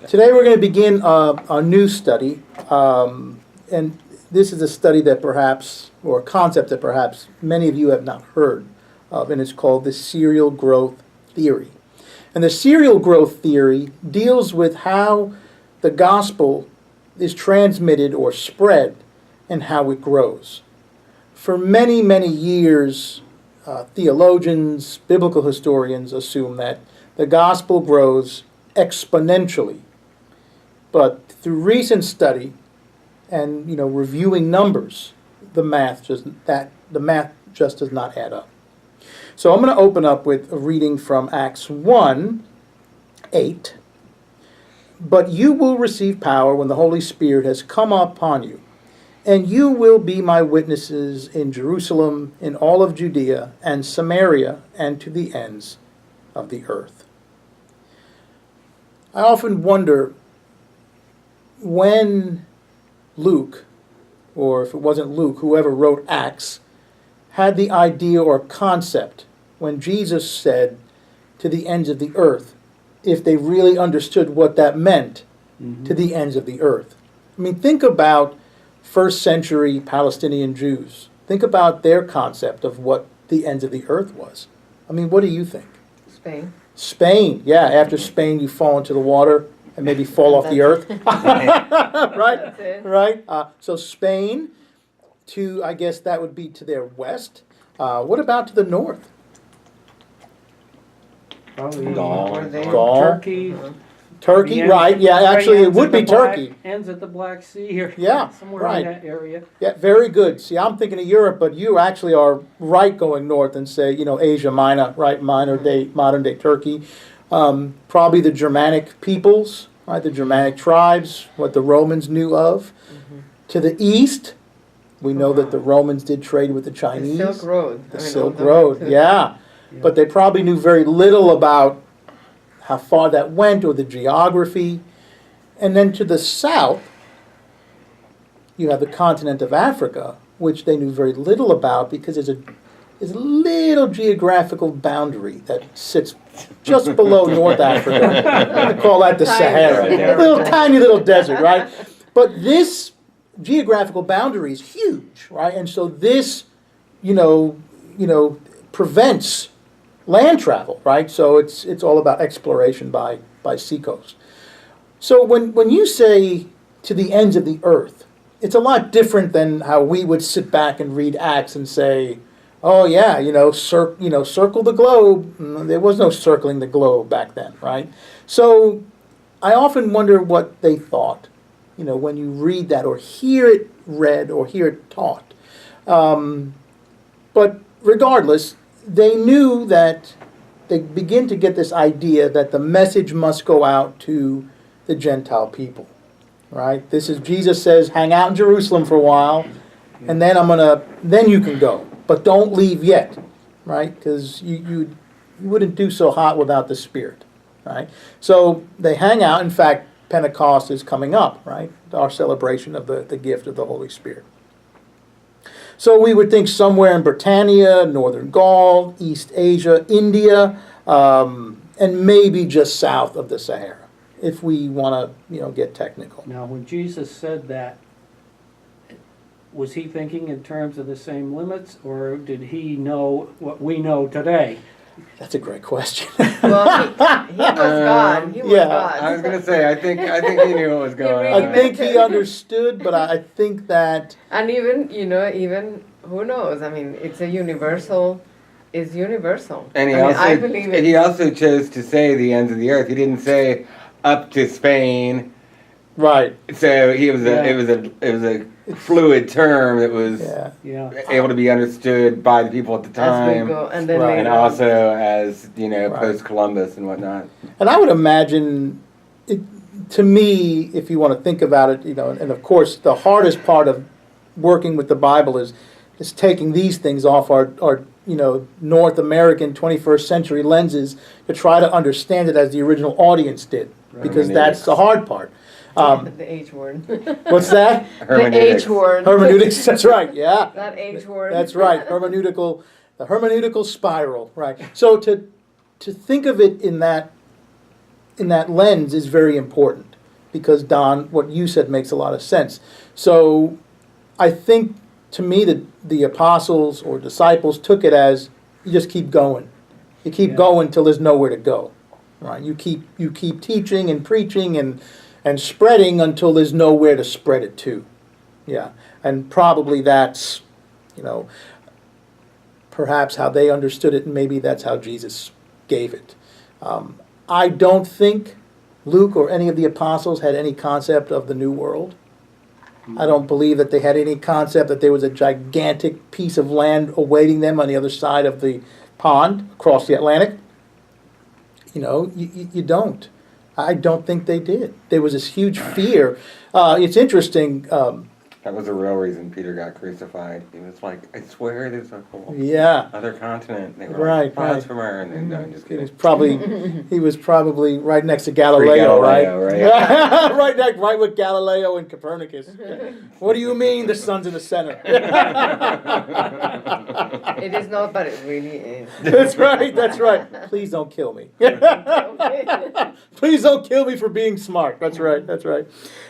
Today we're going to begin a new study, and this is a study that perhaps, or a concept that perhaps many of you have not heard of, and it's called the serial growth theory. And the serial growth theory deals with how the gospel is transmitted or spread and how it grows. For many, many years, theologians, biblical historians assume that the gospel grows exponentially. But through recent study and reviewing numbers, the math just does not add up. So I'm going to open up with a reading from Acts 1:8. But you will receive power when the Holy Spirit has come upon you, and you will be my witnesses in Jerusalem, in all of Judea and Samaria, and to the ends of the earth. I often wonder when Luke, or if it wasn't Luke, whoever wrote Acts, had the idea or concept when Jesus said to the ends of the earth, if they really understood what that meant, to the ends of the earth. I mean, think about first century Palestinian Jews. Think about their concept of what the ends of the earth was. I mean, what do you think? Spain. Spain, yeah. After Spain, you fall into the water and maybe fall off the earth. Right? Right? So Spain, I guess that would be to their west. What about to the north? Probably Gaul. Turkey. Turkey, right. Yeah, actually it would be Turkey. Ends at the Black Sea or somewhere right. in that area. Yeah, very good. See, I'm thinking of Europe, but you actually are right going north and say, Asia Minor, right, modern day Turkey. Probably the Germanic peoples, right, the Germanic tribes, what the Romans knew of. To the east, we know that the Romans did trade with the Chinese. The Silk Road. The Silk Road, yeah. But they probably knew very little about how far that went or the geography. And then to the south, you have the continent of Africa, which they knew very little about because there's a little geographical boundary that sits just below North Africa. I'm going to call that the Sahara. A little tiny little desert, right? But this geographical boundary is huge, right? And so this, prevents land travel, right? So it's all about exploration by seacoast. So when you say to the ends of the earth, it's a lot different than how we would sit back and read Acts and say, oh yeah, circle the globe. There was no circling the globe back then, right? So I often wonder what they thought, when you read that or hear it read or hear it taught. But regardless, they knew that they begin to get this idea that the message must go out to the Gentile people, right? This is, Jesus says, hang out in Jerusalem for a while, and then then you can go, but don't leave yet, right? Because you wouldn't do so hot without the Spirit, right? So they hang out. In fact, Pentecost is coming up, right? Our celebration of the gift of the Holy Spirit. So we would think somewhere in Britannia, Northern Gaul, East Asia, India, and maybe just south of the Sahara, if we want to, get technical. Now, when Jesus said that, was he thinking in terms of the same limits, or did he know what we know today? That's a great question. Well, he was God. He was God. I was going to say, I think he knew what was going on. I think he understood, but I think that... And even, who knows? I mean, it's universal. And I believe it. He also chose to say the ends of the earth. He didn't say up to Spain. Right. So it was a fluid term that was able to be understood by the people at the time. As we go, and then Right. And also as, post-Columbus and whatnot. And I would imagine, to me, if you want to think about it, and of course the hardest part of working with the Bible is taking these things off our North American 21st century lenses to try to understand it as the original audience did, because that's the hard part. The H word. What's that? The H word. Hermeneutics, that's right, yeah. That H word. That's right, the hermeneutical spiral, right. So to think of it in that lens is very important. because Don, what you said makes a lot of sense. So I think, to me, that the apostles or disciples took it as, you just keep going. You keep going till there's nowhere to go, right? You keep teaching and preaching and spreading until there's nowhere to spread it to. Yeah, and probably that's, perhaps how they understood it, and maybe that's how Jesus gave it. I don't think Luke or any of the apostles had any concept of the New World. I don't believe that they had any concept that there was a gigantic piece of land awaiting them on the other side of the pond, across the Atlantic. You don't. I don't think they did. There was this huge fear. It's interesting. That was the real reason Peter got crucified. He was like, I swear there's a whole other continent. They were Right. from her, and then, no, I'm just kidding. He was probably right next to Galileo, right? Right. right with Galileo and Copernicus. What do you mean the sun's in the center? It is not, but it really is. That's right. Please don't kill me. Please don't kill me for being smart. That's right.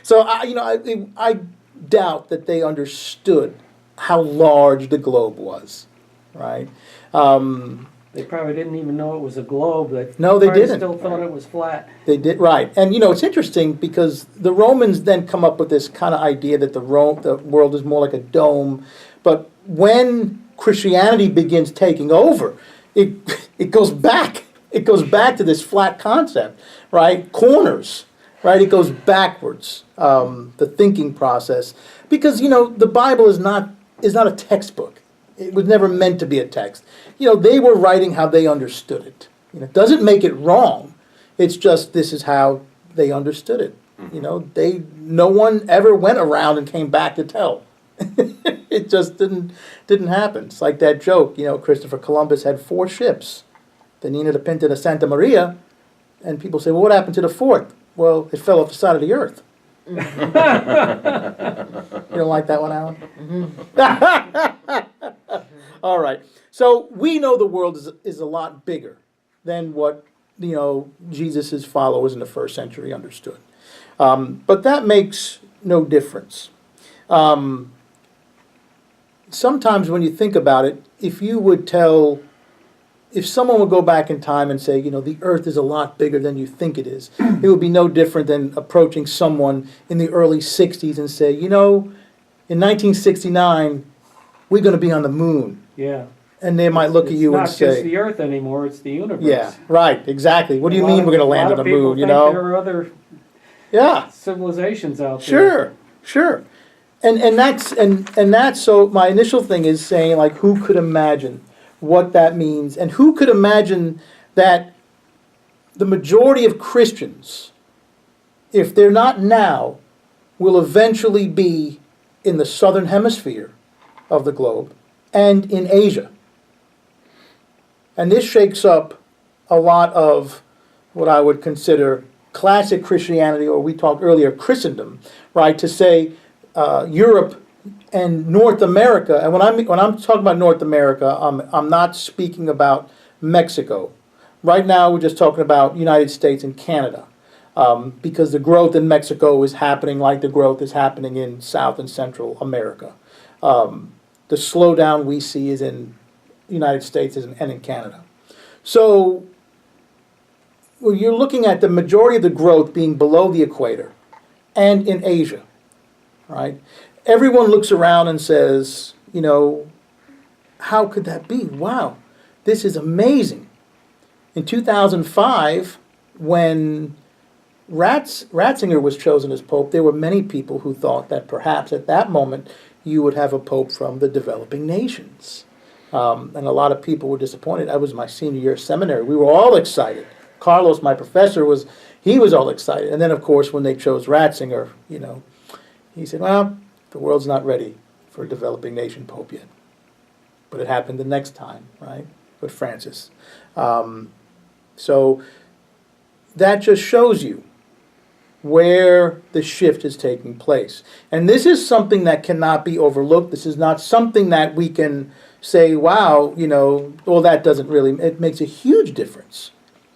So I doubt that they understood how large the globe was, right? They probably didn't even know it was a globe. No, they didn't. Still thought it was flat. They did, right. And it's interesting because the Romans then come up with this kind of idea that the world is more like a dome. But when Christianity begins taking over, it goes back. It goes back to this flat concept, right? Corners. Right, it goes backwards, the thinking process, because the Bible is not a textbook. It was never meant to be a text. They were writing how they understood it. It doesn't make it wrong. It's just this is how they understood it. No one ever went around and came back to tell. It just didn't happen. It's like that joke. Christopher Columbus had 4 ships, the Nina, the Pinta, the Santa Maria, and people say, well, what happened to the 4th? Well, it fell off the side of the earth. You don't like that one, Alan? All right. So we know the world is a lot bigger than what Jesus' followers in the first century understood. But that makes no difference. Sometimes when you think about it, if someone would go back in time and say, the earth is a lot bigger than you think it is, it would be no different than approaching someone in the early 60s and say, in 1969, we're going to be on the moon. Yeah. And they might look at you and say... It's not just the earth anymore, it's the universe. Yeah, right, exactly. What do you mean we're going to land on the moon, There are other civilizations out there. Sure. And that's so my initial thing is saying, like, who could imagine what that means, and who could imagine that the majority of Christians, if they're not now, will eventually be in the southern hemisphere of the globe and in Asia. And this shakes up a lot of what I would consider classic Christianity, or we talked earlier, Christendom, right? To say Europe and North America, and when I'm talking about North America, I'm not speaking about Mexico. Right now, we're just talking about United States and Canada, because the growth in Mexico is happening like the growth is happening in South and Central America. The slowdown we see is in the United States and in Canada. So you're looking at the majority of the growth being below the equator and in Asia, right? Everyone looks around and says, how could that be? Wow, this is amazing. In 2005, when Ratzinger was chosen as Pope, there were many people who thought that perhaps at that moment you would have a Pope from the developing nations. And a lot of people were disappointed. I was my senior year of seminary. We were all excited. Carlos, my professor, was all excited. And then, of course, when they chose Ratzinger, he said, well, the world's not ready for a developing nation Pope yet. But it happened the next time, right, with Francis. So that just shows you where the shift is taking place. And this is something that cannot be overlooked. This is not something that we can say, wow, well, that doesn't really, it makes a huge difference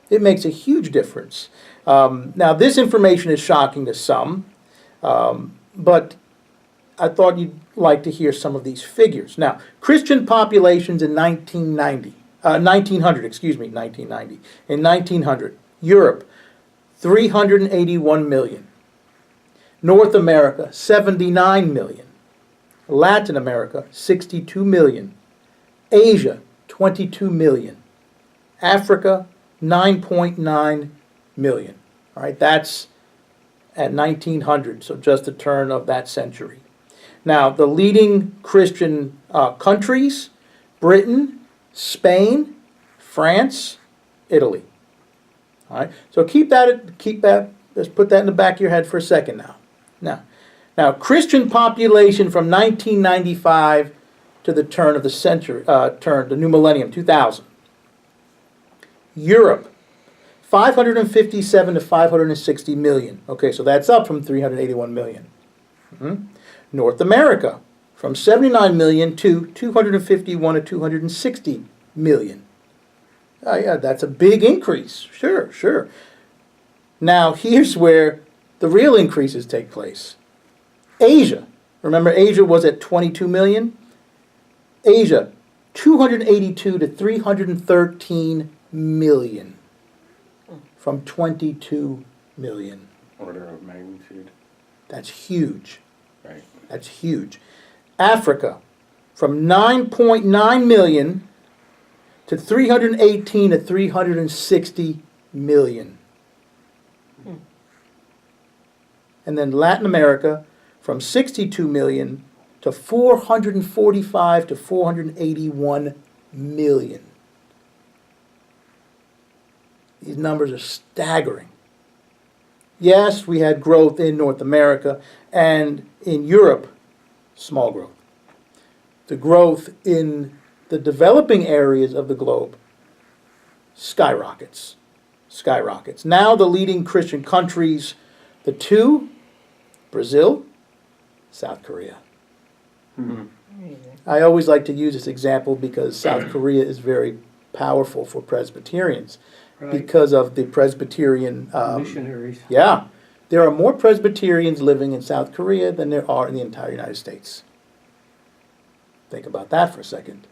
It makes a huge difference. Now, this information is shocking to some, but I thought you'd like to hear some of these figures. Now, Christian populations in 1990, 1990. In 1900, Europe, 381 million. North America, 79 million. Latin America, 62 million. Asia, 22 million. Africa, 9.9 million. All right, that's at 1900, so just the turn of that century. Now, the leading Christian countries, Britain, Spain, France, Italy. All right, so keep that, let's put that in the back of your head for a second now. Christian population from 1995 to the turn of the century, the new millennium, 2000. Europe, 557 to 560 million. Okay, so that's up from 381 million. North America, from 79 million to 251 to 260 million. Yeah, that's a big increase. Sure. Now, here's where the real increases take place. Asia. Remember, Asia was at 22 million? Asia, 282 to 313 million. From 22 million. Order of magnitude. That's huge. Right. That's huge. Africa, from 9.9 million to 318 to 360 million. And then Latin America, from 62 million to 445 to 481 million. These numbers are staggering. Yes, we had growth in North America, and in Europe, small growth. The growth in the developing areas of the globe skyrockets. Now the leading Christian countries, the two, Brazil, South Korea. I always like to use this example because South Korea is very powerful for Presbyterians. Right. Because of the Presbyterian missionaries. Yeah. There are more Presbyterians living in South Korea than there are in the entire United States. Think about that for a second.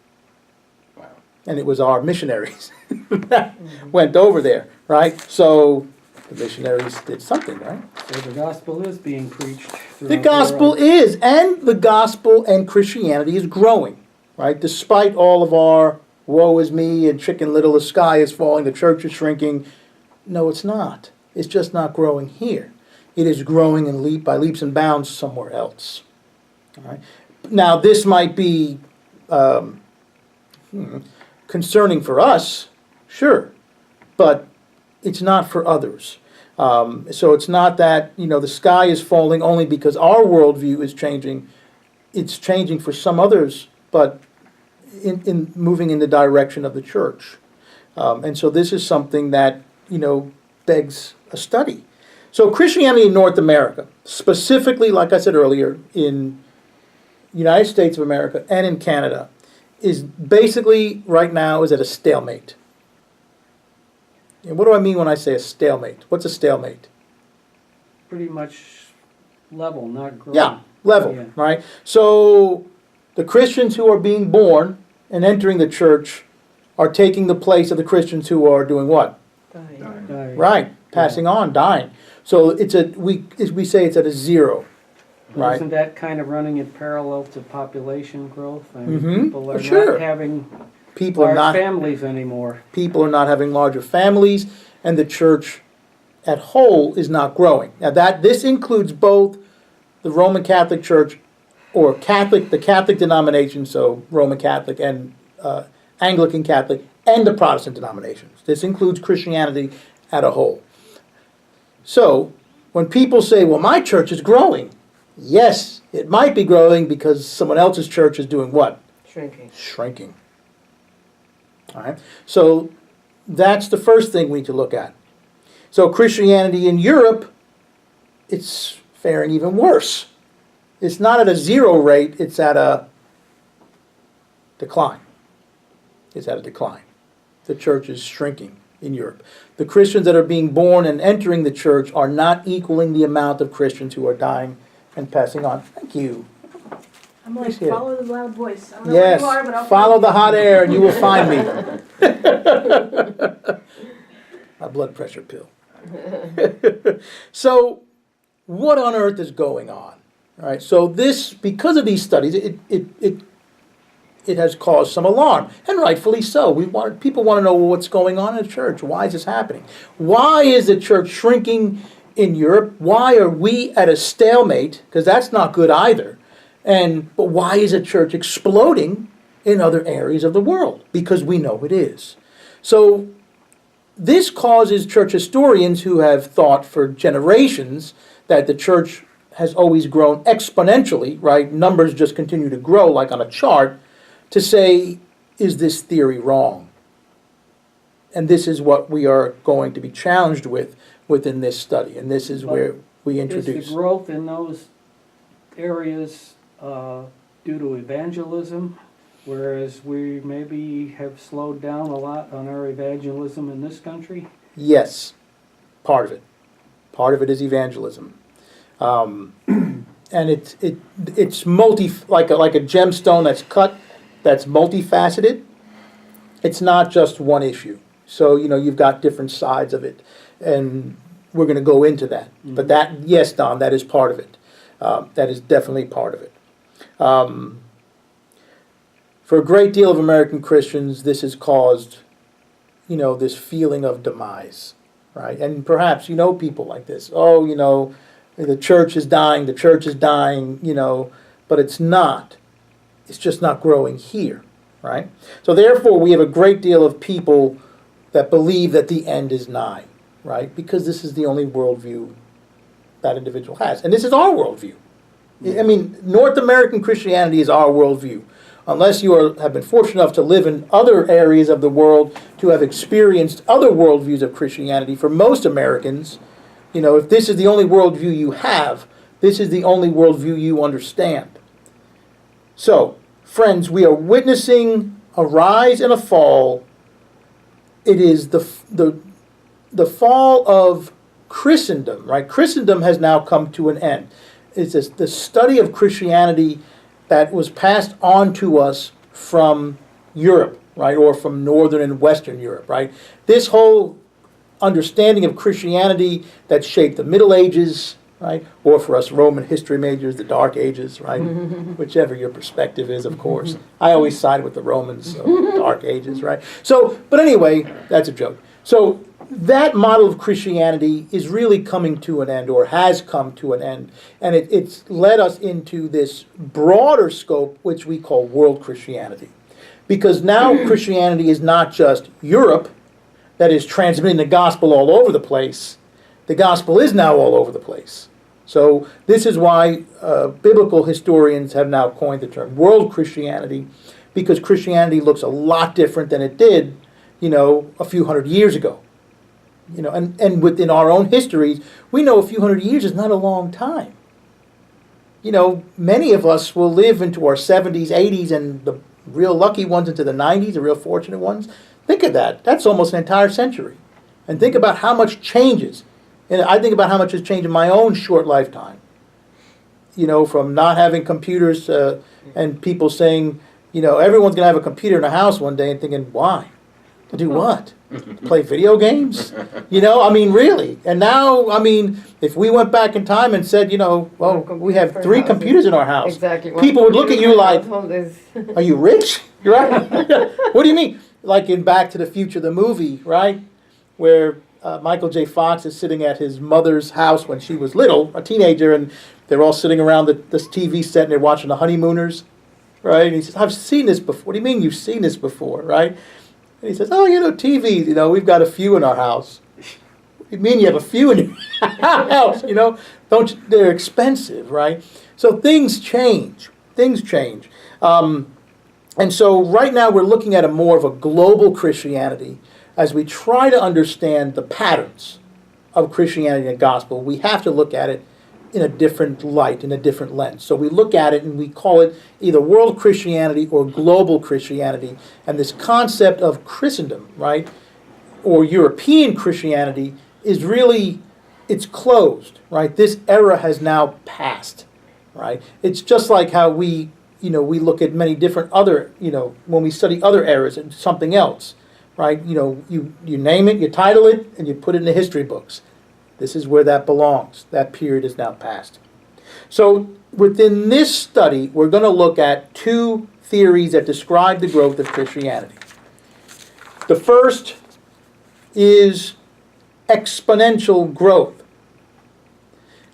Wow. And it was our missionaries that went over there, right? So the missionaries did something, right? So the gospel is being preached. The gospel is, and the gospel and Christianity is growing, right? Despite all of our woe is me and Chicken Little, the sky is falling, the church is shrinking. No, it's not. It's just not growing here. It is growing by leaps and bounds somewhere else. All right. Now, this might be concerning for us, sure, but it's not for others. So it's not that, the sky is falling only because our worldview is changing. It's changing for some others, but in moving in the direction of the church. And so this is something that, begs a study. So Christianity in North America, specifically, like I said earlier, in United States of America and in Canada, is basically right now is at a stalemate. And what do I mean when I say a stalemate? What's a stalemate? Pretty much level, not growing. Yeah, level, Yeah. right? So the Christians who are being born and entering the church are taking the place of the Christians who are doing what? Dying. Right, passing on, dying. So we say it's at a zero, right? Isn't that kind of running in parallel to population growth? I mean, Mhm. people are Sure. not having People are large not families anymore. having larger families, and the church at whole is not growing. Now this includes both the Roman Catholic Church or the Catholic denomination, so Roman Catholic and Anglican Catholic, and the Protestant denominations. This includes Christianity at a whole. So when people say, well, my church is growing, yes, it might be growing because someone else's church is doing what? Shrinking. All right. So that's the first thing we need to look at. So Christianity in Europe, it's faring even worse. It's not at a zero rate, it's at a decline. The church is shrinking. in Europe. The Christians that are being born and entering the church are not equaling the amount of Christians who are dying and passing on. Thank you. I'm like, Appreciate it. follow the loud voice. I don't know where Yes, you are, but I'll follow find the you. hot air and you will find me. My blood pressure pill. So, what on earth is going on? All right, so this, because of these studies, it has caused some alarm, and rightfully so. People want to know what's going on in the church. Why is this happening? Why is the church shrinking in Europe? Why are we at a stalemate? Because that's not good either. But why is the church exploding in other areas of the world? Because we know it is. So this causes church historians who have thought for generations that the church has always grown exponentially, right? Numbers just continue to grow like on a chart, to say, is this theory wrong? And this is what we are going to be challenged with within this study. And this is where we introduce. Is the growth in those areas due to evangelism, whereas we maybe have slowed down a lot on our evangelism in this country? Yes, part of it. Part of it is evangelism. And it's like a gemstone that's cut, that's multifaceted. It's not just one issue. So, you've got different sides of it. And we're going to go into that. Mm-hmm. But that, yes, Don, that is part of it. That is definitely part of it. For a great deal of American Christians, this has caused, this feeling of demise, right? And perhaps you know people like this. Oh, the church is dying, but it's not. It's just not growing here, right? So therefore, we have a great deal of people that believe that the end is nigh, right? Because this is the only worldview that individual has. And this is our worldview. I mean, North American Christianity is our worldview. Unless you have been fortunate enough to live in other areas of the world, to have experienced other worldviews of Christianity, for most Americans, if this is the only worldview you have, this is the only worldview you understand. So, friends, we are witnessing a rise and a fall. It is the fall of Christendom, right? Christendom has now come to an end. It's the study of Christianity that was passed on to us from Europe, right, or from Northern and Western Europe, right? This whole understanding of Christianity that shaped the Middle Ages, right, or for us Roman history majors, the Dark Ages, right, whichever your perspective is, of course. I always side with the Romans, so Dark Ages, right? So, but anyway, that's a joke. So that model of Christianity is really coming to an end, or has come to an end, and it's led us into this broader scope, which we call world Christianity. Because now Christianity is not just Europe that is transmitting the gospel all over the place. The gospel is now all over the place. So this is why biblical historians have now coined the term world Christianity, because Christianity looks a lot different than it did, a few hundred years ago. And within our own histories, we know a few hundred years is not a long time. Many of us will live into our 70s, 80s, and the real lucky ones into the 90s, the real fortunate ones. Think of that. That's almost an entire century. And think about how much changes. And I think about how much has changed in my own short lifetime. From not having computers and people saying, everyone's going to have a computer in the house one day, and thinking, why? To do what? Play video games? Really. And now, if we went back in time and said, well, we have 3 computers in our house. Exactly. People would look at you like, are you rich? You're right. What do you mean? Like in Back to the Future, the movie, right? Where Michael J. Fox is sitting at his mother's house when she was little, a teenager, and they're all sitting around this TV set and they're watching The Honeymooners, right? And he says, I've seen this before. What do you mean you've seen this before, right? And he says, oh, TVs, we've got a few in our house. What do you mean you have a few in your house, they're expensive, right? So things change. And so right now we're looking at a more of a global Christianity. As we try to understand the patterns of Christianity and gospel, we have to look at it in a different light, in a different lens. So we look at it and we call it either world Christianity or global Christianity. And this concept of Christendom, right, or European Christianity is really, it's closed, right? This era has now passed, right? It's just like how we look at many different other, when we study other eras and something else, right? You name it, you title it, and you put it in the history books. This is where that belongs. That period is now past. So within this study, we're going to look at two theories that describe the growth of Christianity. The first is exponential growth.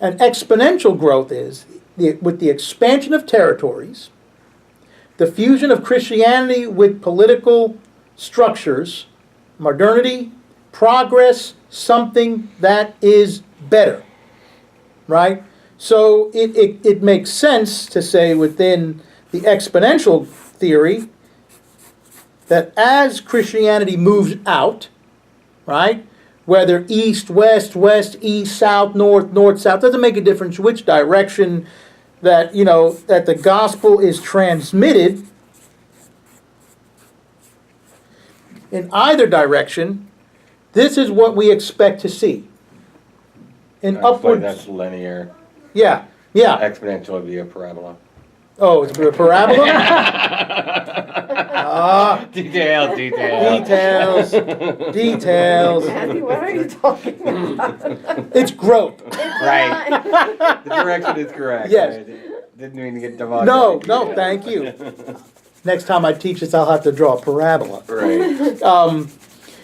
And exponential growth is with the expansion of territories, the fusion of Christianity with political structures, modernity, progress, something that is better, right? So it makes sense to say within the exponential theory that as Christianity moves out, right, whether east, west, west, east, south, north, north, south, doesn't make a difference which direction that, that the gospel is transmitted. In either direction, this is what we expect to see. In upwards. That's linear. Yeah. Exponential would be a parabola. Oh, it's a parabola? Details. Andy, what are you talking about? It's growth. Right. The direction is correct. Yes. Right? Didn't mean to get divided. No, thank you. Next time I teach this, I'll have to draw a parabola. Right.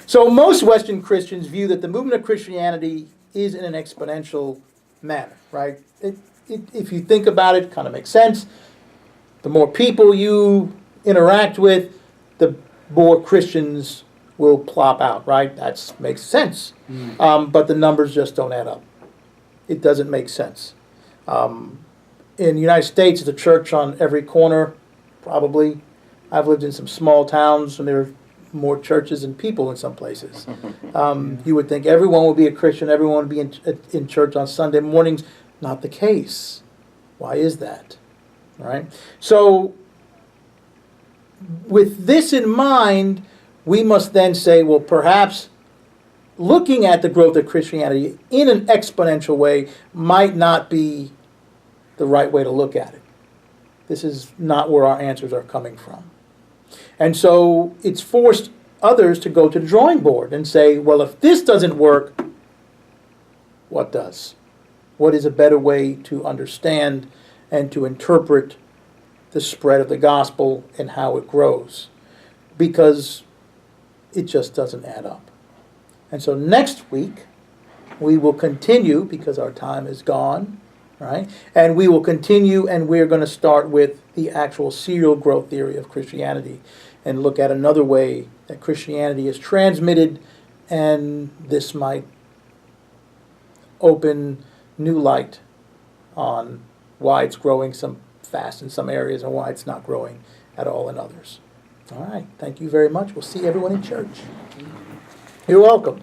So most Western Christians view that the movement of Christianity is in an exponential manner, right? If you think about it, it kind of makes sense. The more people you interact with, the more Christians will plop out, right? That makes sense. But the numbers just don't add up. It doesn't make sense. In the United States, there's a church on every corner, probably. I've lived in some small towns, and there are more churches than people in some places. You would think everyone would be a Christian, everyone would be in church on Sunday mornings. Not the case. Why is that? Right? So, with this in mind, we must then say, well, perhaps looking at the growth of Christianity in an exponential way might not be the right way to look at it. This is not where our answers are coming from. And so it's forced others to go to the drawing board and say, well, if this doesn't work, what does? What is a better way to understand and to interpret the spread of the gospel and how it grows? Because it just doesn't add up. And so next week, we will continue, because our time is gone, right? And we will continue, and we're going to start with the actual serial growth theory of Christianity and look at another way that Christianity is transmitted, and this might open new light on why it's growing some fast in some areas and why it's not growing at all in others. All right. Thank you very much. We'll see everyone in church. You're welcome.